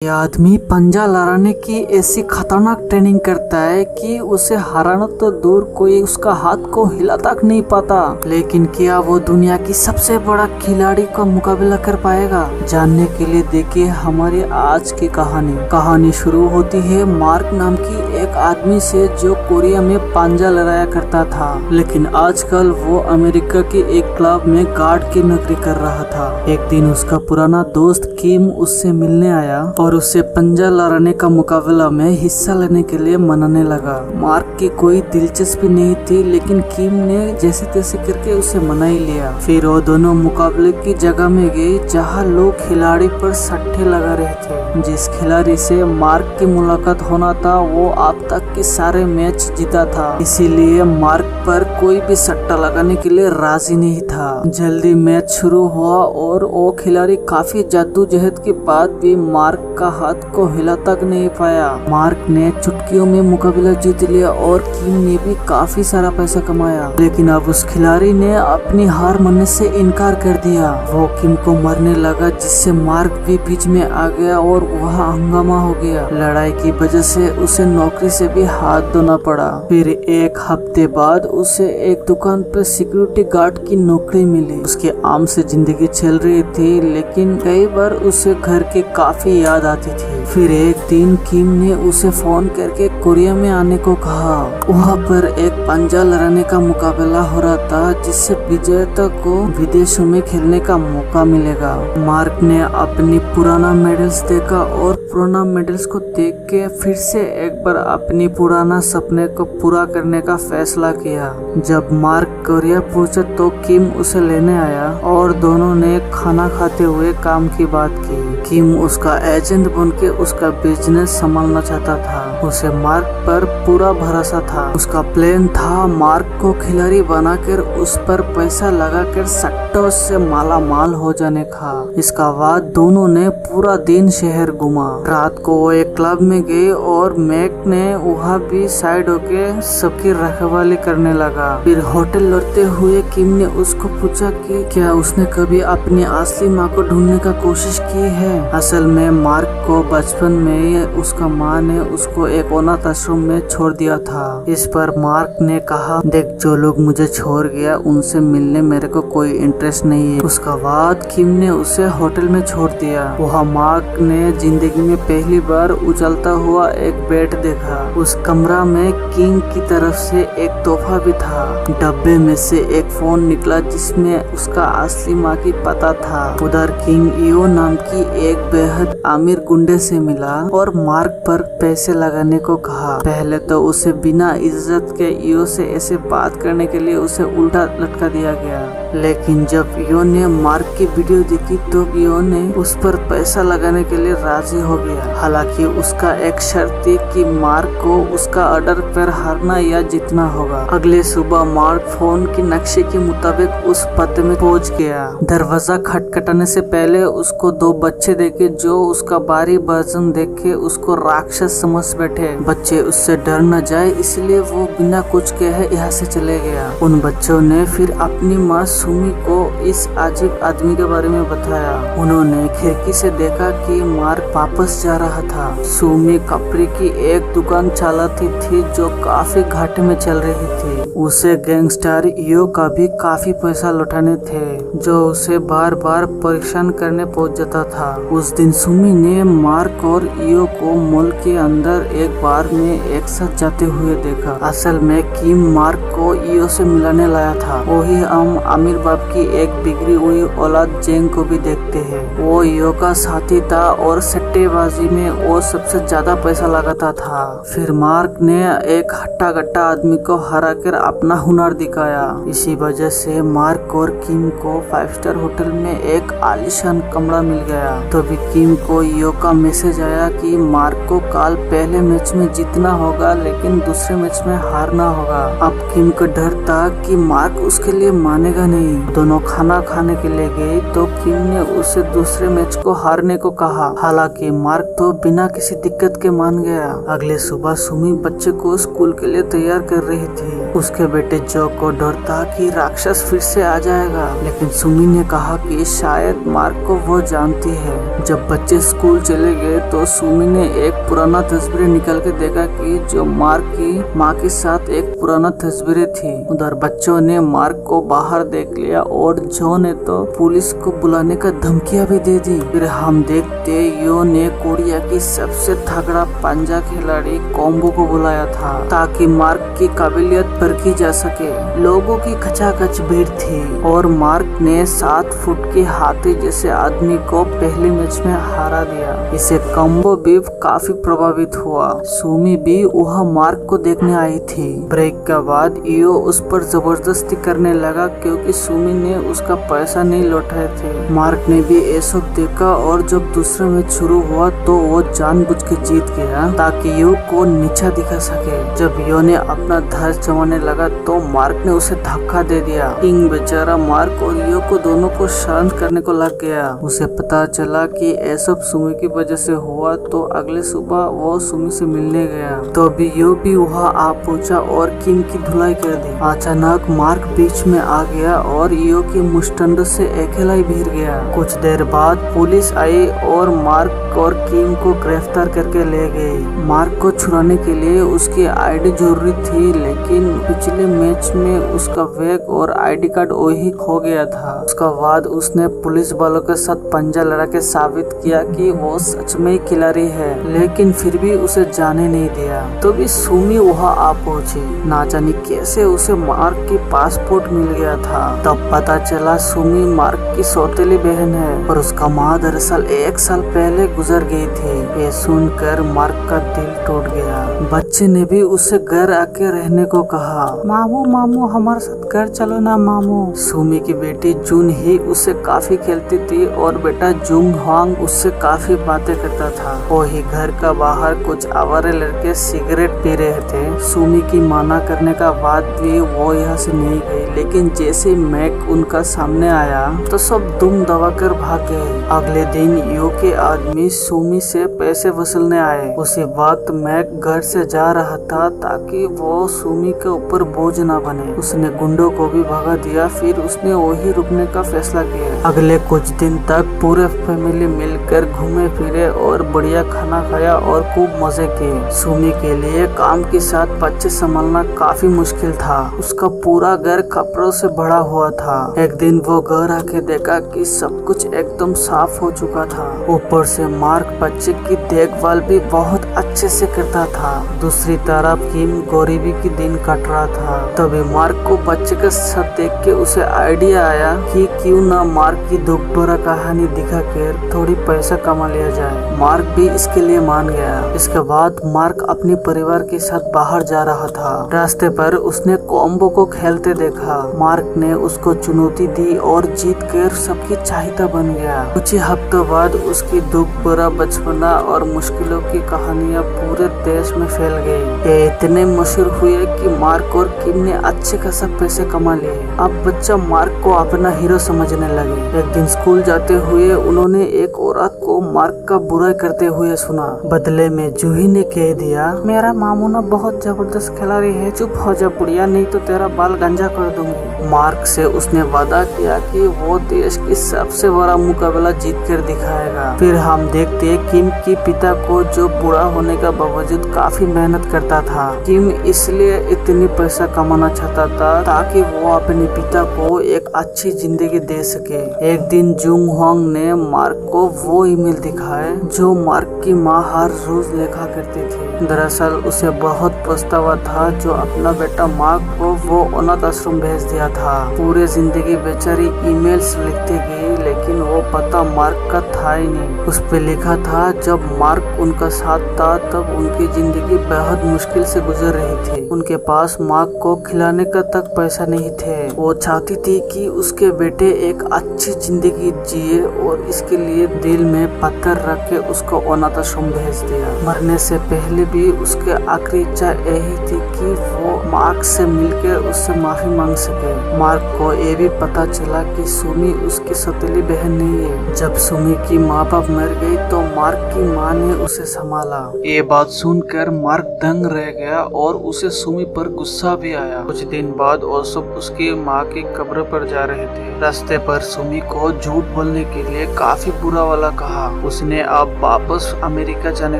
ये आदमी पंजा लड़ाने की ऐसी खतरनाक ट्रेनिंग करता है कि उसे हराना तो दूर कोई उसका हाथ को हिला तक नहीं पाता। लेकिन क्या वो दुनिया की सबसे बड़ा खिलाड़ी का मुकाबला कर पाएगा? जानने के लिए देखिए हमारी आज की कहानी शुरू होती है मार्क नाम की एक आदमी से जो कोरिया में पंजा लड़ाया करता था, लेकिन आजकल वो अमेरिका के एक क्लब में गार्ड की नौकरी कर रहा था। एक दिन उसका पुराना दोस्त किम उससे मिलने आया और उसे पंजा लड़ाने का मुकाबला में हिस्सा लेने के लिए मनाने लगा। मार्क की कोई दिलचस्पी नहीं थी, लेकिन किम ने जैसे तैसे करके उसे मना ही लिया। फिर वो दोनों मुकाबले की जगह में गए जहां लोग खिलाड़ी पर सट्टे लगा रहे थे। जिस खिलाड़ी से मार्क की मुलाकात होना था वो अब तक के सारे मैच जीता था, इसीलिए मार्क पर कोई भी सट्टा लगाने के लिए राजी नहीं था। जल्दी मैच शुरू हुआ और वो खिलाड़ी काफी जद्दोजहद के बाद भी मार्क का हाथ को हिला तक नहीं पाया। मार्क ने चुटकियों में मुकाबला जीत लिया और किम ने भी काफी सारा पैसा कमाया। लेकिन अब उस खिलाड़ी ने अपनी हार मानने से इनकार कर दिया। वो किम को मारने लगा, जिससे मार्क भी बीच में आ गया और वहाँ हंगामा हो गया। लड़ाई की वजह से उसे नौकरी से भी हाथ धोना पड़ा। फिर एक हफ्ते बाद उसे एक दुकान पर सिक्योरिटी गार्ड की नौकरी मिली। उसके आम से जिंदगी चल रही थी, लेकिन कई बार उसे घर की काफी याद आती थी। फिर एक दिन किम ने उसे फोन करके कोरिया में आने को कहा। वहाँ पर एक पंजा लड़ाने का मुकाबला हो रहा था, जिससे विजेता को विदेशों में खेलने का मौका मिलेगा। मार्क ने अपनी पुराना मेडल्स देखा और पुराना मेडल्स को देख के फिर से एक बार अपनी पुराना सपने को पूरा करने का फैसला किया। जब मार्क कोरिया पहुंचा तो किम उसे लेने आया और दोनों ने खाना खाते हुए काम की बात की। किम उसका एजेंट बन के उसका बिजनेस संभालना चाहता था। उसे मार्क पर पूरा भरोसा था। उसका प्लान था मार्क को खिलाड़ी बनाकर उस पर पैसा लगाकर सट्टों से माला माल हो जाने का। इसका बाद दोनों ने पूरा दिन शहर घूमा। रात को वो एक क्लब में गए और मैक ने वहाँ भी साइड होके सबकी रखवाली करने लगा। फिर होटल लौटते हुए किम ने उसको पूछा कि क्या उसने कभी अपनी असली माँ को ढूंढने का कोशिश की है। असल में मार्क को बचपन में उसका माँ ने उसको एक अनाथ आश्रम में छोड़ दिया था। इस पर मार्क ने कहा, देख जो लोग मुझे छोड़ गया उनसे मिलने मेरे को कोई इंटरेस्ट नहीं है। उसका बाद किम ने उसे होटल में छोड़ दिया। वहाँ मार्क ने जिंदगी में पहली बार उछलता हुआ एक बेड देखा। उस कमरा में किंग की तरफ से एक तोहफा भी था। डब्बे में से एक फोन निकला जिसमें उसका असली माँ की पता था। उधर किंग इयो नाम की एक बेहद अमीर गुंडे से मिला और मार्क पर पैसे लगाने को कहा। पहले तो उसे बिना इज्जत के इयो से ऐसे बात करने के लिए उसे उल्टा लटका दिया गया, लेकिन जब इयो ने मार्क की वीडियो देखी तो इयो ने उस पर पैसा लगाने के लिए राजी हो गया। हालांकि उसका एक शर्त थी कि मार्क को उसका ऑर्डर पर हारना या जीतना होगा। अगले सुबह मार्क फोन की नक्शे के मुताबिक उस पते में पहुंच गया। दरवाजा खटखटाने से पहले उसको दो बच्चे देखे जो उसका बारी वर्जन देख के उसको राक्षस समझ बैठे। बच्चे उससे डर न जाए इसलिए वो बिना कुछ कहे यहाँ से चले गया। उन बच्चों ने फिर अपनी माँ सुमी को इस अजीब आदमी के बारे में बताया। उन्होंने खिड़की से देखा कि मार्क वापस जा रहा था। सुमी कपड़े की एक दुकान चलाती थी जो काफी घाटे में चल रही थी। उसे गैंगस्टर इयो का भी काफी पैसा लौटाने थे, जो उसे बार बार परेशान करने पहुंच जाता था। उस दिन सुमी ने मार्क और इयो को मॉल के अंदर एक बार में एक साथ जाते हुए देखा। असल में किम मार्क को इयो से मिलाने लाया था। वही हम अमीर बाप की एक बिगड़ी हुई औलाद जेंग को भी देखते हैं। वो इयो का साथी था और सट्टेबाजी में वो सबसे ज्यादा पैसा लगाता था। फिर मार्क ने एक हट्टा कट्टा आदमी को हरा कर अपना हुनर दिखाया। इसी वजह से मार्क और किम को 5 स्टार होटल में एक आलीशान कमरा मिल गया। तभी किम को इयो का मैसेज आया कि मार्क को कल पहले मैच में जीतना होगा, लेकिन दूसरे मैच में हारना होगा। अब किम को डर था कि मार्क उसके लिए मानेगा नहीं। दोनों खाना खाने के लिए गए तो किम ने उसे दूसरे मैच को हारने को कहा। हालांकि मार्क तो बिना किसी दिक्कत के मान गया। अगले सुबह सुमी बच्चे को स्कूल के लिए तैयार कर रही थी। उसके बेटे जो को डर था कि राक्षस फिर से आ जाएगा, लेकिन सुमी ने कहा कि शायद मार्क को वो जानती है। जब बच्चे स्कूल चले गए तो सुमी ने एक पुराना तस्वीर निकाल के देखा कि जो मार्क की माँ के साथ एक पुराना तस्वीरें थी। उधर बच्चों ने मार्क को बाहर देख लिया और जो ने तो पुलिस को बुलाने का धमकियां भी दे दी। फिर हम देखते यो ने कोरिया की सबसे तगड़ा पंजा खिलाड़ी कॉम्बो को बुलाया था ताकि मार्क की काबिलियत परखी जा सके। लोगों की खचाखच भीड़ थी और मार्क ने 7 फुट के हाथी जैसे आदमी को पहले मैच में हरा दिया। इसे कॉम्बो भी काफी प्रभावित हुआ। सुमी भी वह मार्क को देखने आई थी। ब्रेक के बाद यो उस पर जबरदस्ती करने लगा क्योंकि सुमी ने उसका पैसा नहीं लौटाए थे। मार्क ने भी ये सब देखा और जब दूसरा मैच शुरू हुआ तो वो जानबूझ के जीत गया ताकि यो को नीचा दिखा सके। जब यो ने अपना धैर्य जमाने लगा तो मार्क ने उसे धक्का दे दिया। किंग बेचारा मार्क और यो को दोनों को शांत करने को लग गया। उसे पता चला कि ये सब सुमी की वजह से हुआ तो अगले सुबह वो सुमी से मिलने गया। तो अभी यो भी वहाँ आ पहुंचा और किंग की धुलाई कर दी। अचानक मार्क बीच में आ गया और यो की मुस्टंड से अकेला ही भिड़ गया। कुछ देर बाद पुलिस आई और मार्क और किंग को गिरफ्तार करके ले गई। मार्क को छुड़ाने के लिए उसकी आईडी जरूरी थी, लेकिन पिछले मैच में उसका बैग और आईडी कार्ड वही खो गया था। उसका बाद उसने पुलिस वालों के साथ पंजा लड़ा के साबित किया कि वो सच में ही खिलाड़ी है, लेकिन फिर भी उसे जाने नहीं दिया। तो भी सुमी वहाँ आ पहुंची। ना जाने कैसे उसे मार्क की पासपोर्ट मिल गया था। तब पता चला सुमी मार्क की सौतेली बहन है और उसका माँ दरअसल 1 साल पहले गुजर गई थी। ये सुनकर मार्क का दिल टूट गया। बच्चे ने भी उसे घर आके रहने को कहा। मामू मामू हमारे साथ घर चलो ना मामू। सुमी की बेटी जून ही उससे काफी खेलती थी और बेटा जुंग हांग उससे काफी बातें करता था। वही घर का बाहर कुछ आवारे लड़के सिगरेट पी रहे थे। सुमी की माना करने का बाद भी वो यहाँ से नहीं गई, लेकिन जैसे मैक उनका सामने आया तो सब दुम दबा कर भाग गए। अगले दिन यो के आदमी सुमी से पैसे वसूलने आए। उसी वक्त मैक घर से जा रहा था ताकि वो सुमी के ऊपर बोझ न बने। उसने गुंडों को भी भगा दिया। फिर उसने वही रुकने का फैसला किया। अगले कुछ दिन तक पूरे फैमिली मिलकर घूमे फिरे और बढ़िया खाना खाया और खूब मजे किए। सुमी के लिए काम के साथ बच्चे संभालना काफी मुश्किल था। उसका पूरा घर कपड़ों से भरा हुआ था। एक दिन वो घर आके देखा कि सब कुछ एकदम साफ हो चुका था। ऊपर से मार्क बच्चे की देखभाल भी बहुत अच्छे से करता था। दूसरी तरफ किम गरीबी की दिन कट रहा था। तभी मार्क को बच्चे का साथ देख के उसे आइडिया आया कि क्यों ना मार्क की दुख भरा कहानी दिखा कर थोड़ी पैसा कमा लिया जाए। मार्क भी इसके लिए मान गया। इसके बाद मार्क अपने परिवार के साथ बाहर जा रहा था। रास्ते पर उसने कॉम्बो को खेलते देखा। मार्क ने उसको चुनौती दी और जीत कर सबकी चाहता बन गया। कुछ ही हफ्तों बाद उसकी दुख भरा बचपना और मुश्किलों की कहानियां पूरे देश में फैल गई। ये इतने मशहूर हुए कि मार्क और किम ने अच्छे खासा पैसे कमा लिए। अब बच्चा मार्क को अपना हीरो समझने लगे। एक दिन स्कूल जाते हुए उन्होंने एक औरत को मार्क का बुराई करते हुए सुना। बदले में जूही ने कह दिया, मेरा मामू ना बहुत जबरदस्त खिलाड़ी है, चुप हो जा बुढ़िया, नहीं तो तेरा बाल गंजा कर दूंगी। मार्क से उसने वादा किया कि वो देश की सबसे बड़ा मुकाबला जीत कर दिखाएगा। फिर हम देखते किम की पिता को जो बूढ़ा होने का बावजूद काफी मेहनत करता था। किम इसलिए इतनी पैसा कमाना चाहता था ताकि वो अपने पिता को एक अच्छी जिंदगी दे सके। एक दिन जुंग होंग ने मार्क को वो ईमेल दिखाए जो मार्क की माँ हर रोज लिखा करती थी। दरअसल उसे बहुत पछतावा था जो अपना बेटा मार्क को वो अनाथ आश्रम भेज दिया था। पूरे जिंदगी बेचारी ईमेल्स लिखती गई, लेकिन वो पता मार्क का था ही नहीं। उस पे लिखा था जब मार्क उनका साथ था तब उनकी जिंदगी बेहद मुश्किल से गुजर रही थी। उनके पास मार्क को खिलाने का तक पैसा नहीं थे। वो चाहती थी कि उसके बेटे एक अच्छी जिंदगी जिंदगी जिए और इसके लिए दिल में पत्थर रख के उसको अनाथ आश्रम भेज दिया। मरने से पहले भी उसके आखिरी इच्छा यही थी कि वो मार्क से मिलकर उससे माफी मांग सके। मार्क को ये भी पता चला कि सुमी उसकी सौतेली बहन नहीं है। जब सुमी की माँ बाप मर गई तो मार्क की माँ ने उसे संभाला। ये बात सुनकर मार्क दंग रह गया और उसे सुमी पर गुस्सा भी आया। कुछ दिन बाद वो सब उसकी माँ की कब्र पर जा रहे थे। रास्ते पर सुमी को झूठ बोलने के लिए काफी बुरा वाला कहा। उसने अब वापस अमेरिका जाने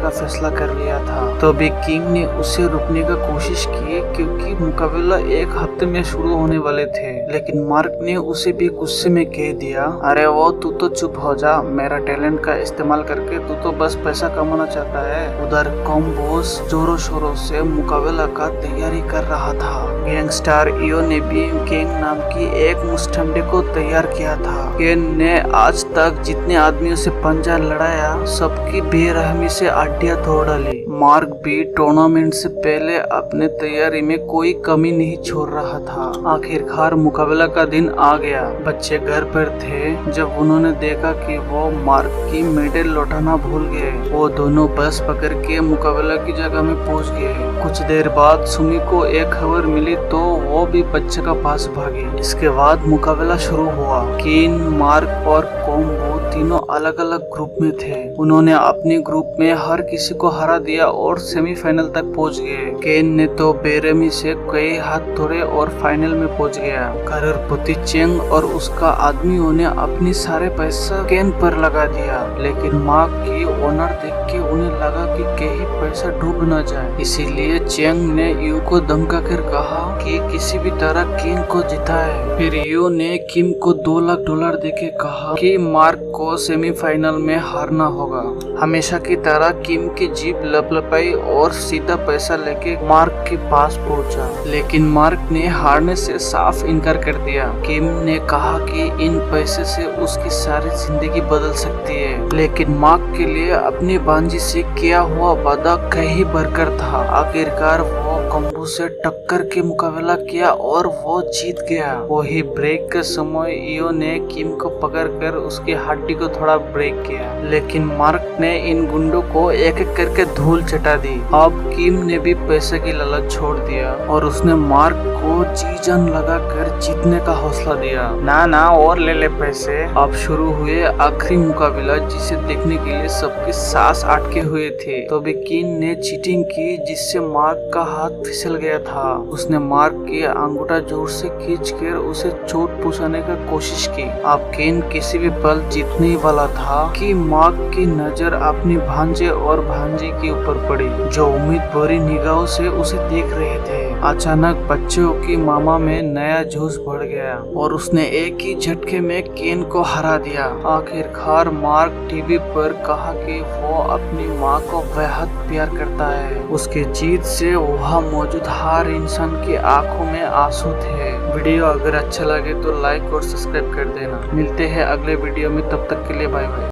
का फैसला कर लिया था। तो भी किंग ने उसे रुकने का कोशिश की क्योंकि मुकाबला एक हफ्ते में शुरू होने वाले थे। लेकिन मार्क ने उसे भी गुस्से में कह दिया, अरे वो तू तो चुप हो जा, मेरा टैलेंट का इस्तेमाल करके तू तो बस पैसा कमाना चाहता है। उधर कॉम्बोस जोरों शोरों से मुकाबला का तैयारी कर रहा था। गैंगस्टर ईओ ने भी किंग नाम की एक मुस्टंडे को तैयार किया था। किंग ने आज तक जितने आदमियों से पंजा लड़ाया सबकी बेरहमी से हड्डियां तोड़ डाली। मार्क भी टूर्नामेंट से पहले अपने तैयारी में कोई कमी नहीं छोड़ रहा था। आखिरकार मुकाबला का दिन आ गया। बच्चे घर पर थे जब उन्होंने देखा कि वो मार्क की मेडल लौटाना भूल गए। वो दोनों बस पकड़ के मुकाबला की जगह में पहुंच गए। कुछ देर बाद सुमी को एक खबर मिली तो वो भी बच्चे का पास भागी। इसके बाद मुकाबला शुरू हुआ। किन, मार्क और कॉम्बो तीनों अलग अलग ग्रुप में थे। उन्होंने अपने ग्रुप में हर किसी को हरा दिया और सेमीफाइनल तक पहुंच गए। केन ने तो बेरहमी से कई हाथ तोड़े और फाइनल में पहुंच गया। करोड़पति चेंग और उसका आदमियों ने अपनी सारे पैसा केन पर लगा दिया। लेकिन मार्क की ऑनर देख के उन्हें लगा कि कहीं पैसा डूब न जाए। इसीलिए चेंग ने यू को धमका कर कहा कि किसी भी तरह किंग को जिताए। फिर यू ने किम को $2 लाख देके कहा कि मार्क को सेमीफाइनल में हारना होगा। हमेशा की तरह किम की जीभ लपलपाई और सीधा पैसा लेके मार्क के पास पहुंचा। लेकिन मार्क ने हारने से साफ इनकार कर दिया। किम ने कहा कि इन पैसे से उसकी सारी जिंदगी बदल सकती है। लेकिन मार्क के लिए अपनी बांजी से किया हुआ वादा कहीं बरकरार था। आखिरकार वो कॉम्बो से टक्कर के मुकाबला किया और वो जीत गया। वही ब्रेक के समय ईओ ने किम को पकड़कर उसकी हड्डी को थोड़ा ब्रेक किया। लेकिन मार्क ने इन गुंडों को एक एक करके धूल चटा दी। अब किम ने भी पैसे की लालच छोड़ दिया और उसने मार्क को जी जान लगा कर जीतने का हौसला दिया। ना और ले पैसे। अब शुरू हुए आखिरी मुकाबला जिसे देखने के लिए सबके सांस अटके हुए थे। तो भी किन ने चीटिंग की जिससे मार्क का हाथ फिसल गया था। उसने मार्क की अंगूठा जोर से खींचकर उसे चोट पहुंचाने का कोशिश की। अब केन किसी भी पल जीतने वाला था कि मार्क की नजर अपनी भांजे और भांजी के ऊपर पड़ी जो उम्मीद भरी निगाहों से उसे देख रहे थे। अचानक बच्चों की मामा में नया जोश बढ़ गया और उसने एक ही झटके में केन को हरा दिया। आखिरकार मार्क टीवी पर कहा कि वो अपनी माँ को बेहद प्यार करता है। उसकी जीत से वहाँ मौजूद हर इंसान की आंखों में आंसू थे। वीडियो अगर अच्छा लगे तो लाइक और सब्सक्राइब कर देना। मिलते हैं अगले वीडियो में, तब तक के लिए बाय बाय।